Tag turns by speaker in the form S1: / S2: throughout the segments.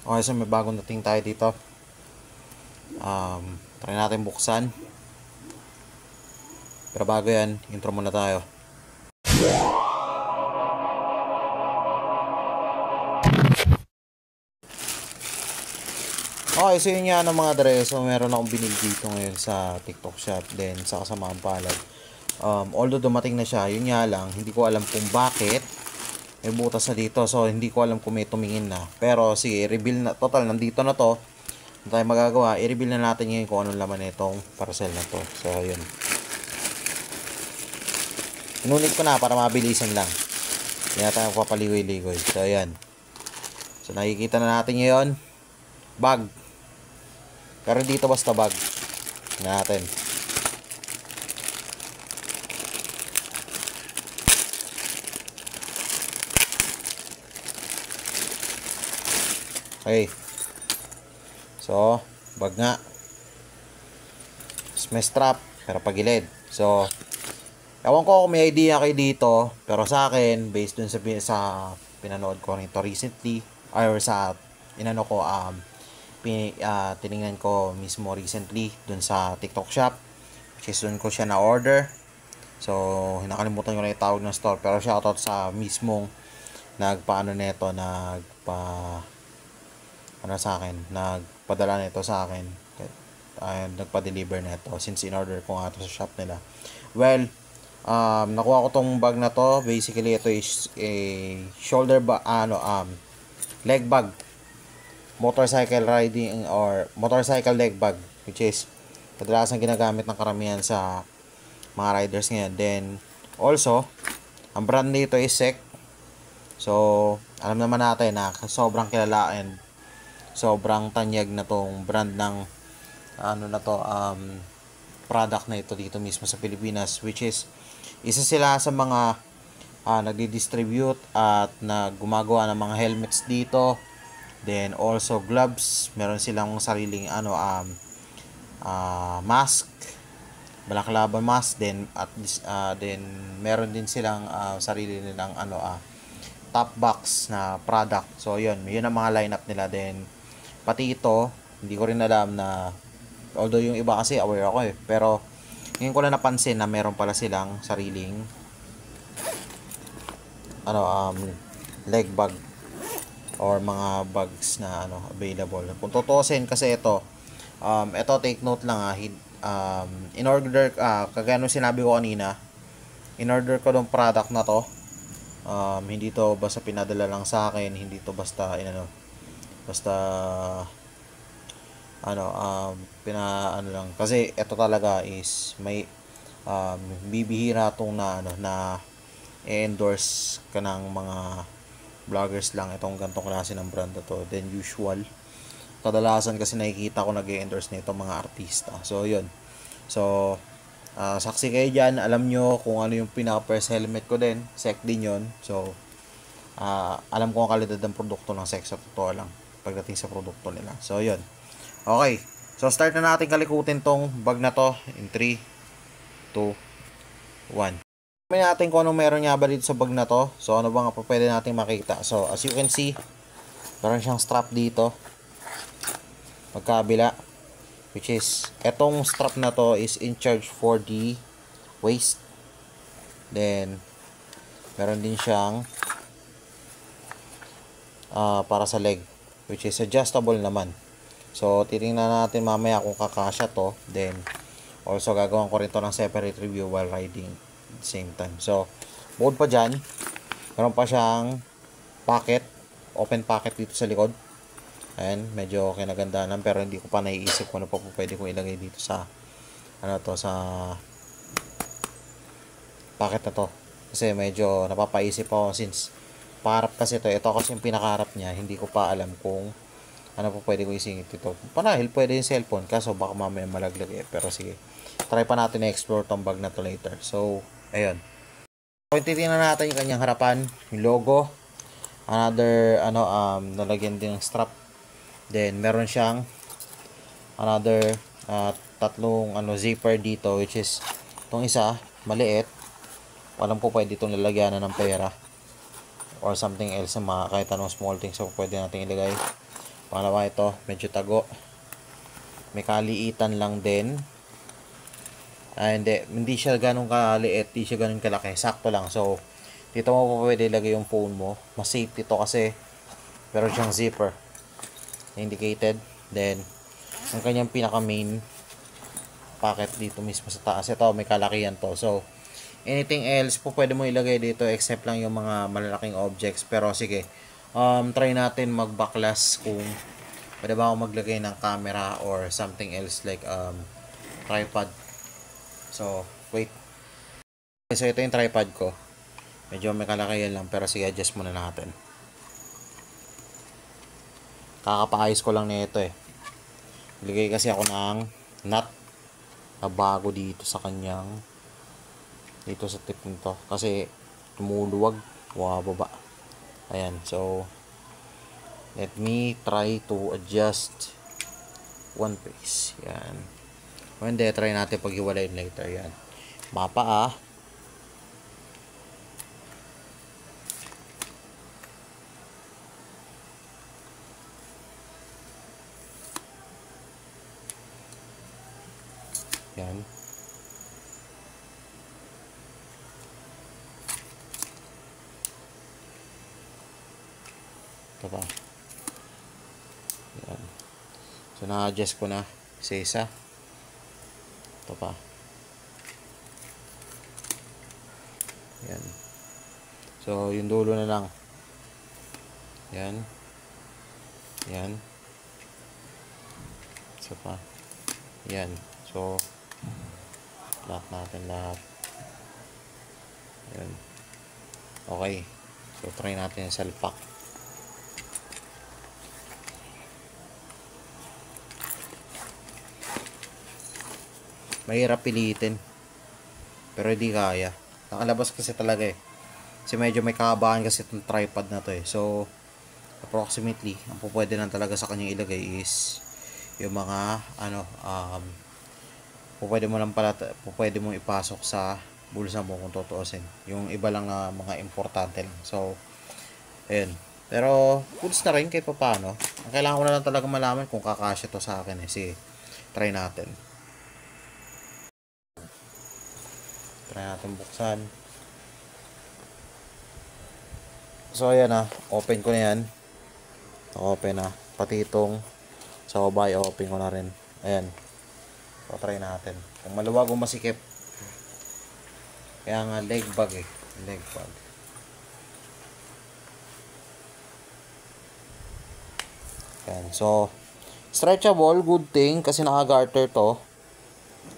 S1: Okay, so may bagong dating tayo dito. Try natin buksan. Pero bago yan, intro muna tayo. Okay, so yun nga ng mga dre. So meron akong binili dito ngayon sa TikTok shop. Then sa kasamaan palad. Although dumating na siya, yun nga lang, hindi ko alam kung bakit may butas na dito. So hindi ko alam kung may tumingin na. Pero sige, reveal na. Total, nandito na to. Ano tayo magagawa? I-reveal na natin ngayon kung anong laman nitong parcel na to. So yun. Inunit ko na para mabilisan lang. Hindi na tayo papaligoy-ligoy. So ayan. So nakikita na natin ngayon. Bag. Pero dito basta bag. Tingnan natin. Okay. So, bag nga. May strap, pero pagilid. So, ewan ko kung may idea kayo dito, pero sa akin, based dun sa pinanood ko nito recently, or sa inano ko, tiningnan ko mismo recently dun sa TikTok shop, which is dun ko siya na order. So, nakalimutan ko na yung tawag ng store, pero shoutout sa mismong nagpadala nito sa akin, nagpa-deliver nito since in order ko nga ito sa shop nila. Well, nakuha ko tong bag na to. Basically ito is a shoulder bag, leg bag, motorcycle riding or motorcycle leg bag, which is kadalasan ginagamit ng karamihan sa mga riders ngayon. Then also, ang brand nito is SEC. So, alam naman natin na sobrang kilala and sobrang tanyag na tong brand ng product na ito dito mismo sa Pilipinas, which is isa sila sa mga nagdi-distribute at gumagawa ng mga helmets dito. Then also gloves, meron silang sariling mask, balaklava mask, then meron din silang sarili nilang top box na product. So yun ang mga lineup nila. Then pati ito, hindi ko rin alam na, although yung iba kasi aware ako pero ngayon ko lang napansin na meron pala silang sariling leg bag or mga bags na available. Kung tutusin kasi ito take note lang in order kagaya nung sinabi ko kanina, in order ko ng product na to. Hindi to basta pinadala lang sa akin, hindi to basta lang, kasi ito talaga is may bibihira tong na endorse ka ng mga vloggers lang itong gantong klase ng brand na to. Then usual, kadalasan kasi nakikita ko nag-endorse nito mga artista. So yun. So saksi kayo dyan, alam nyo kung ano yung pinaka-first helmet ko din. SEC din yun. So, alam ko ang kalidad ng produkto ng SEC sa totoo lang pagdating sa produkto nila. So, yun. Okay. So, start na natin kalikutin tong bag na to in 3, 2, 1. May natin kung anong meron nga ba dito sa bag na to. So, ano ba nga pa pwede natin makita. So, as you can see, meron siyang strap dito magkabila, which is etong strap na to is in charge for the waist. Then meron din siyang para sa leg, which is adjustable naman. So titingnan natin mamaya kung kakasya to. Then also gagawin ko rin to ng separate review while riding at the same time. So bukod pa dyan, meron pa siyang pocket, open pocket dito sa likod. Ayan, medyo kinagandaan, pero hindi ko pa naiisip kung ano pa po pwede kong ilagay dito sa sa packet na to. Kasi medyo napapaisip ako since paharap kasi ito kasi yung pinakaharap niya, hindi ko pa alam kung ano pa pwede kong isingit ito. Panahil pwede yung cellphone, kaso baka mamaya malaglag pero sige, try pa natin na-explore tong bag na to later. So, ayun. So, titingnan natin yung kanyang harapan, yung logo, another nalagyan din ng strap. Then meron siyang another tatlong zipper dito, which is itong isa maliit, alam ko pwede itong lalagyanan ng pera or something else, kahit anong small things so pwede natin ilagay. Pangalawa ito, medyo tago. May kaliitan lang din. Hindi siya ganun kaliit, hindi siya ganun kalaki. Sakto lang. So, dito mo pa pwede ilagay yung phone mo. Mas safe ito kasi meron siyang zipper. Indicated. Then, ang kanyang pinaka main packet dito mismo sa taas. Ito, may kalakihan to. So, anything else po pwede mo ilagay dito except lang yung mga malalaking objects. Pero sige, try natin mag-backlash kung pwede ba ako maglagay ng camera or something else like tripod. So, wait. So, ito yung tripod ko. Medyo may kalakihan lang pero sige, adjust muna natin. Kakapaayos ko lang nito eh. Ilagay kasi ako ng nut na bago dito sa kanyang dito sa tip nito kasi tumuluwag baba. Ayan, so let me try to adjust one piece. Yan. O hindi, try natin paghiwalayin later. Yan. Mapa Yan. Ito pa. Yan. So, na-adjust ko na isa-isa. Ito pa. Yan. So, yung dulo na lang. Yan. Yan. Isa pa. Yan. So, lahat natin lahat. Yan. Okay. So, try natin yung salpak. Mahirap pilitin. Pero hindi kaya. Nakalabas kasi talaga eh. Kasi medyo may kahabaan kasi itong tripod na to eh. So, approximately, ang pwede lang talaga sa kanyang ilagay is yung mga, pwede mo lang pala, pwede mo ipasok sa bulsa mo kung tutuusin. Yung iba lang na mga importante lang. So, ayun. Pero, goods na rin kahit pa paano. Ang kailangan ko na lang talaga malaman kung kakasya to sa akin eh. Sige, try natin. Try natin buksan. So, ayan na. Open ko na yan. Open na. Pati itong sa baba, open ko na rin. Ayan. So, try natin. Kung maluwag o masikip. Kaya nga, leg bag eh. Leg bag. Ayan. So, stretchable. Good thing. Kasi naka-garter to.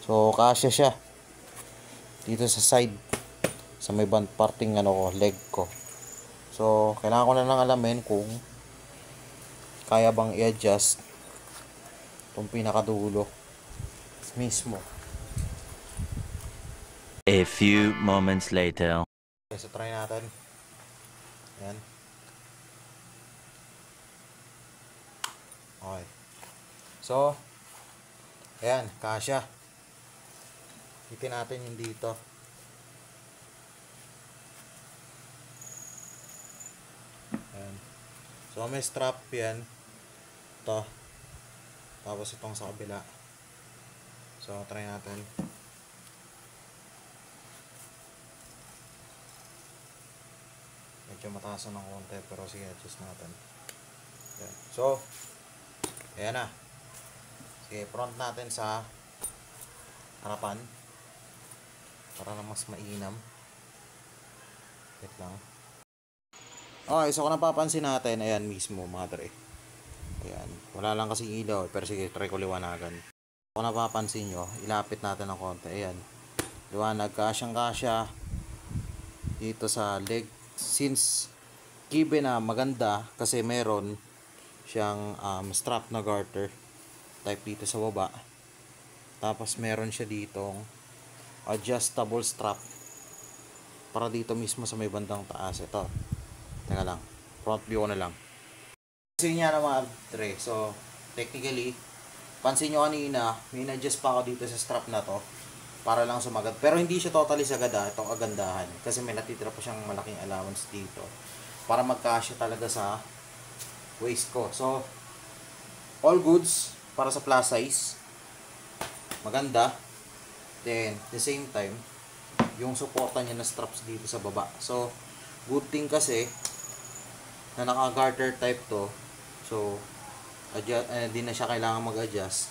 S1: So, kasya siya. Dito sa side. Sa may band parting leg ko. So, kailangan ko na lang alamin kung kaya bang i-adjust itong pinakadulo mismo.
S2: A few moments later.
S1: Okay, so try natin. Ayan. Okay. So, ayan, kasya. Hitin natin yung dito. Ayan. So, may strap yan. Ito. Tapos itong sa kabila. So, try natin. Medyo mataas na ng konti. Pero sige, adjust natin. Ayan. So, ayan na. Sige, front natin sa harapan. Para na mas mainam. Wait lang. Okay, so kung napapansin natin, ayan mismo mga dre. Ayan. Wala lang kasi ilaw. Pero sige, try ko liwanagan. Kung napapansin nyo, ilapit natin ng konti. Ayan. Liwanag, kasyang-kasya dito sa leg. Since given na maganda kasi meron siyang strap na garter type dito sa baba. Tapos meron siya ditong adjustable strap para dito mismo sa may bandang taas. Ito. Teka lang. Front view ko na lang. Kasi niya na mga dre. So, technically, pansin nyo kanina, may na-adjust pa ako dito sa strap na to para lang sumagad. Pero hindi siya totally sagad itong agandahan. Kasi may natitira pa siyang malaking allowance dito para magkasya talaga sa waist ko. So, all goods para sa plus size. Maganda. Then, the same time, yung suporta niya na straps dito sa baba. So, good thing kasi, na naka-garter type to. So, di na siya kailangan mag-adjust.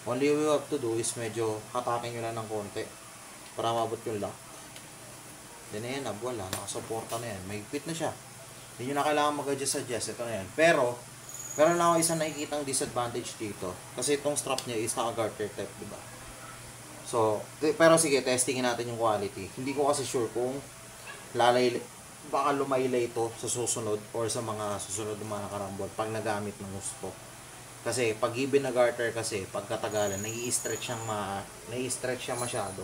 S1: Only we have to do is medyo hatakin nyo lang ng konti para mabot yung lock. Then, ayan na, wala. Nakasuporta na yan. May fit na siya. Hindi nyo na kailangan mag-adjust. Ito na yan. Pero, meron lang ako isang nakikitang disadvantage dito. Kasi itong strap niya is naka-garter type, diba? So, pero sige, testingin natin yung quality. Hindi ko kasi sure kung baka lumaylay ito sa susunod or sa mga susunod na mga nakarambol pag nagamit ng gusto. Kasi pag given na garter kasi, pagkatagalan, nai-stretch siya masyado.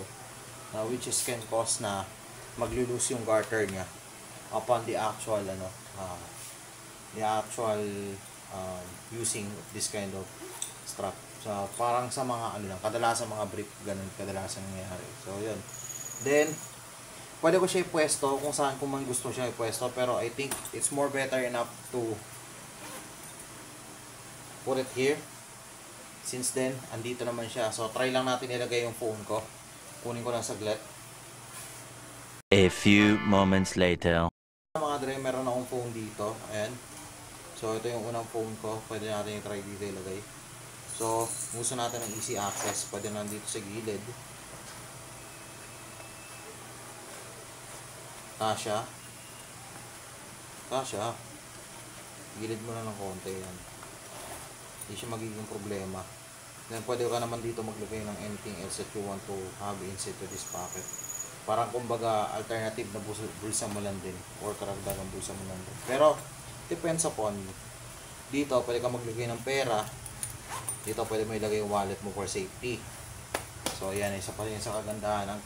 S1: Which is can cause na maglulose yung garter niya upon the actual using this kind of strap. So, parang sa mga kadalasan mga brief, ganun kadalasan nangyayari. So, yun. Then, pwede ko siya ipwesto kung saan ko man gusto siya ipwesto, pero I think it's more better enough to put it here. Since then, andito naman siya. So, try lang natin ilagay yung phone ko. Kunin ko lang saglit.
S2: A few moments later.
S1: Mga dre, meron akong phone dito. Ayan. So, ito yung unang phone ko. Pwede natin i-try dito ilagay. So, gusto natin ng easy access. Pwede na dito sa gilid. Kasha. Gilid mo na ng konti yan. Hindi siya magiging problema. Then, pwede ka naman dito maglagay ng anything else that you want to have inside to this pocket. Parang kumbaga, alternative na bulsa mo lang din. Or karagdagang bulsa mo lang din. Pero, depends upon. Dito, pwede ka maglagay ng pera. Dito pwede mo ilagay yung wallet mo for safety. So yan, isa pa rin sa kagandahan. Ang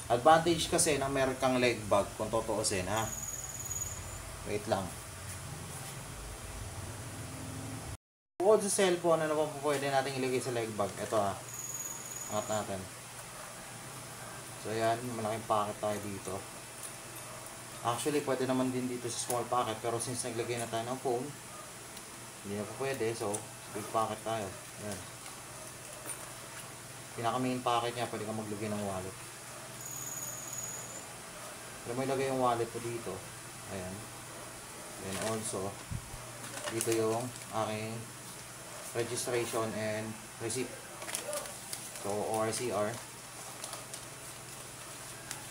S1: advantage kasi na meron kang leg bag kung tutuusin, ha. Wait lang. Bukod sa cellphone, ano pa po pwede natin ilagay sa leg bag? Ito, ha. Angat natin. So yan, malaking pocket tayo dito. Actually, pwede naman din dito sa small pocket, pero since naglagay na tayo ng phone, hindi na po pwede. So, big pocket tayo. Ayan. Pinaka main pocket niya, pwede ka maglagay ng wallet. Pwede mo ilagay yung wallet ko dito. Ayan. Then also, dito yung aking registration and receipt. So, ORCR.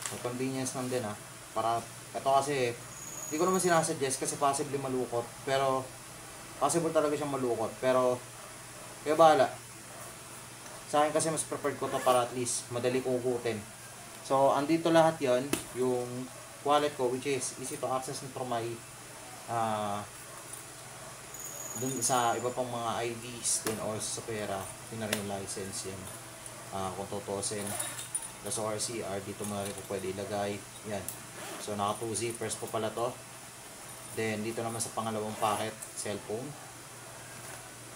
S1: So, convenience lang din, ha. Para, ito kasi, hindi ko naman sinasuggest kasi possibly malukot. Pero, possible talaga siyang malukot. Pero, kaya bahala. Sa akin kasi mas preferred ko to para at least madali kong hugutin. So, andito lahat yon, yung wallet ko, which is easy to access through my dun sa iba pang mga IDs, then also sa pera, yun na rin yung license yan. Kung tutusin, sa RCR, dito mo na rin po pwede ilagay. Yan. So, naka 2 zippers po pala to. Then, dito naman sa pangalawang pocket, cellphone.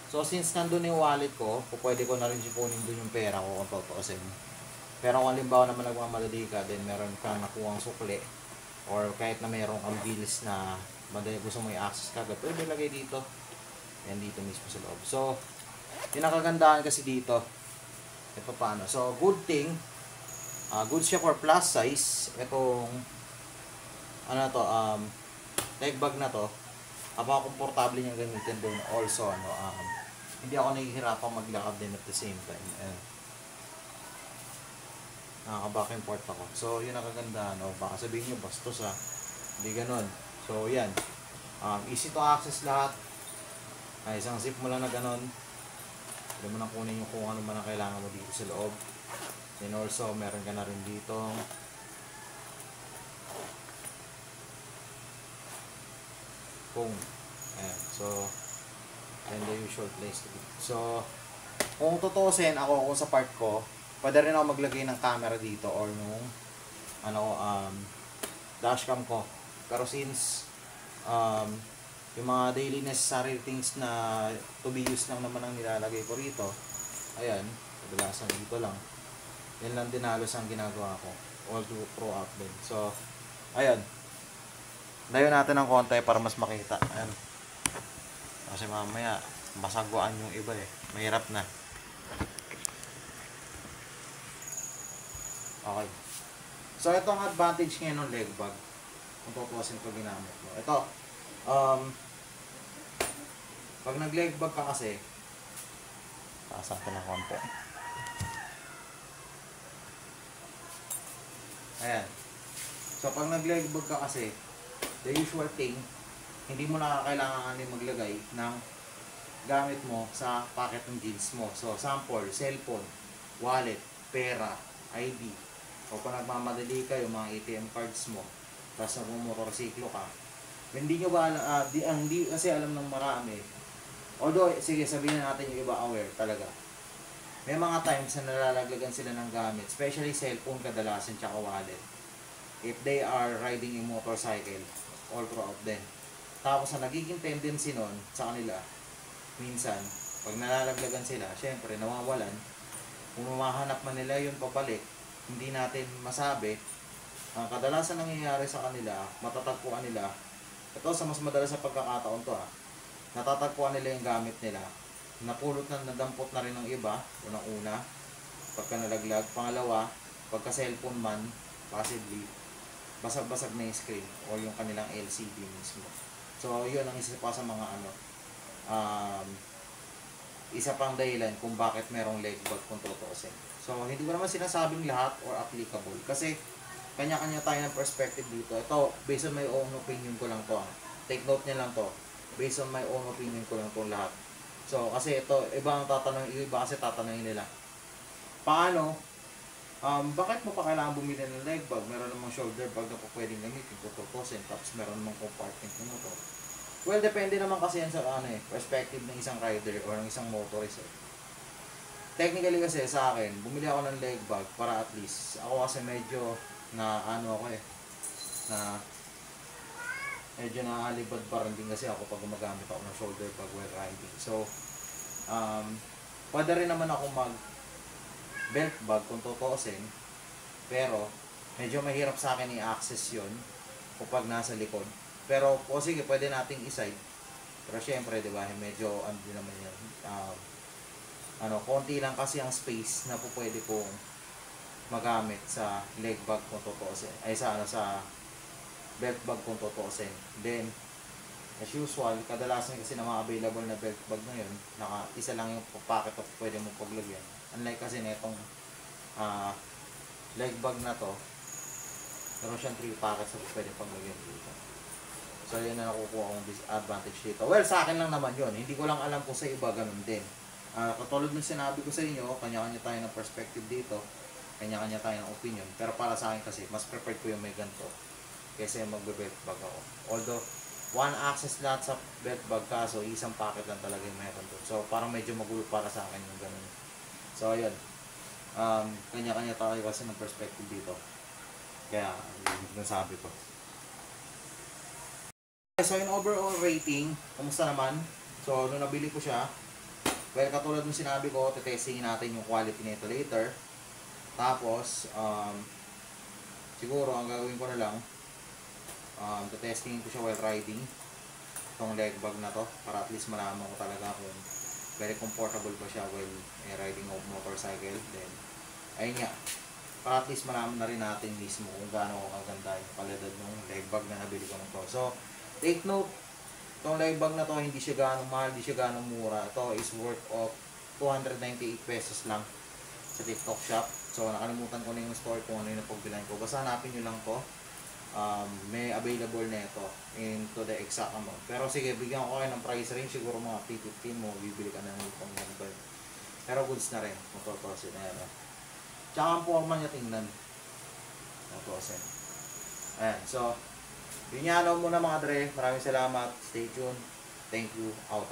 S1: So, since nandun yung wallet ko, pwede ko na rin sipunin dun yung pera ko kung tutuusin. Pero kung halimbawa naman nagmamadali ka, then meron kang nakuhang sukli, or kahit na meron kang bills na madali gusto mo i-access kagad, pwede ilagay dito. Yan dito mismo sa loob. So, yung nakagandahan kasi dito, ito paano. So, good thing, good siya for plus size. Itong, leg bag na to, komportable niyang gamitin din. Also, hindi ako nahihirapang maglakad din at the same time. Nakaka-back and forth ako. So, yun ang kagandahan. Baka sabihin nyo, bastos, ha. Hindi ganun. So, yan. Easy to access lahat. Isang zip mo lang na ganun. Pwede mo nang kunin yung kung ano man ang kailangan mo dito sa loob. Then also, meron ka na rin dito. Boom. Ayan. So, and the usual place to be. So, kung tutusin ako sa part ko, pwede rin ako maglagay ng camera dito or nung dashcam ko. Pero since yung mga daily necessary things na to be used lang naman ang nilalagay ko rito, ayan, kadalasan dito lang. Yan lang din halos ang ginagawa ko. All to pro up din. So, ayan. Layo natin ng konti para mas makita. Ayan. Kasi mamaya, Masagwaan yung iba eh. Mahirap na. Okay. So, ito ang advantage ngayon ng leg bag. Kung tutuwasin ko ginamit mo. Ito, pag nag-leg bag ka kasi, taas natin ng konti. Ayan. So, pag nag-leg bag ka kasi, the usual thing, hindi mo na kailangan maglagay ng gamit mo sa pocket ng jeans mo. So, sample, cellphone, wallet, pera, ID. O kung nagmamadali kayo, mga ATM cards mo, tapos nagmumotorsiklo ka, hindi nyo ba, hindi kasi alam ng marami. Although, sige, sabihin natin yung iba aware talaga. May mga times na nalalaglagan sila ng gamit, especially cellphone kadalasan tsaka wallet. If they are riding a motorcycle, all throughout din. Tapos, ang nagiging tendency nun sa kanila, minsan, pag nalalaglagan sila, syempre, nawawalan. Kung mahanap man nila yun papalik, hindi natin masabi. Ang kadalasan nangyayari sa kanila, matatagpuan nila, ito sa mas madalas sa pagkakataon to natatagpuan nila yung gamit nila, napulot na, nadampot na rin ng iba, unang-una, pagka nalaglag. Pangalawa, pagka cellphone man, possibly, basag-basag na yung screen o yung kanilang LCD mismo. So, yun ang isa pa sa mga isa pang dahilan kung bakit merong leg bag kung tutuusin. So, hindi ko naman sinasabing lahat or applicable kasi kanya-kanya tayo ng perspective dito. Ito, based on my own opinion ko lang to. Take note niya lang to. Based on my own opinion ko lang to lahat. So, kasi ito, iba ang tatanungin, iba kasi tatanungin nila. Paano? Bakit mo pa kailangan bumili ng leg bag? Meron namang shoulder bag na po pwedeng gamitin kung tutuusin, tapos meron namang compartment ng motor. Well, depende naman kasi yan sa perspective ng isang rider or ng isang motorist. Technically kasi sa akin, bumili ako ng leg bag para at least, ako kasi medyo na na medyo naalibad pa rin din kasi ako pag gumagamit ako ng shoulder bag while riding. So, pwede rin naman ako mag belt bag kung tutuusin, pero medyo mahirap sa akin i-access yun kapag nasa likod. Pero, o sige, pwede nating iside. Pero syempre, di ba, medyo, di naman yan. Konti lang kasi ang space na po pwede kong magamit sa leg bag kung tutuusin. Ay, sa belt bag kung tutuusin. Then, as usual, kadalasan kasi na mga available na belt bag na yun, isa lang yung pocket of pwede mong paglagyan. Unlike kasi na itong leg bag na to, meron siyang 3 pockets na pwede paglagyan dito. So, yun na nakukuha kong disadvantage dito. Well, sa akin lang naman yun. Hindi ko lang alam kung sa iba ganun din. Katulad ng sinabi ko sa inyo, kanya-kanya tayo ng perspective dito. Kanya-kanya tayo ng opinion. Pero para sa akin kasi, mas preferred ko yung may ganito kaysa yung magbe-belt bag ako. Although, one access lahat sa belt bag kaso, isang packet lang talaga yung meron doon. So, parang medyo magulo para sa akin yung ganun. So, ayun. Kanya-kanya tayo kasi ng perspective dito. Kaya, yun nasabi ko. So, yung overall rating, kumusta naman? So, nung nabili ko siya, well, katulad ng sinabi ko, tetestingin natin yung quality nito later. Tapos, siguro, ang gagawin ko na lang, tetestingin ko siya while riding. Itong leg bag na to, para at least malaman ko talaga kung very comfortable ba siya while riding of motorcycle. Then, ayun nga, para at least malaman na rin natin mismo kung gaano kaganda yung kalidad ng leg bag na nabili ko nito. So, take note, itong leg bag na to, hindi siya ganong mahal, hindi siya ganong mura. Ito is worth of 298 pesos lang sa TikTok shop. So, nakalimutan ko na yung store kung ano yung napagbilan ko. Basta hanapin nyo lang to. May available na ito into the exact amount. Pero sige, bigyan ko kayo ng price range. Siguro mga P15 mo, bibili ka na ng itong number. Pero goods na rin. Matotosin na yan. Tsaka ang forma niya tingnan. Matotosin. Ayan, so, yun yan muna mga dre. Maraming salamat. Stay tuned. Thank you. Out.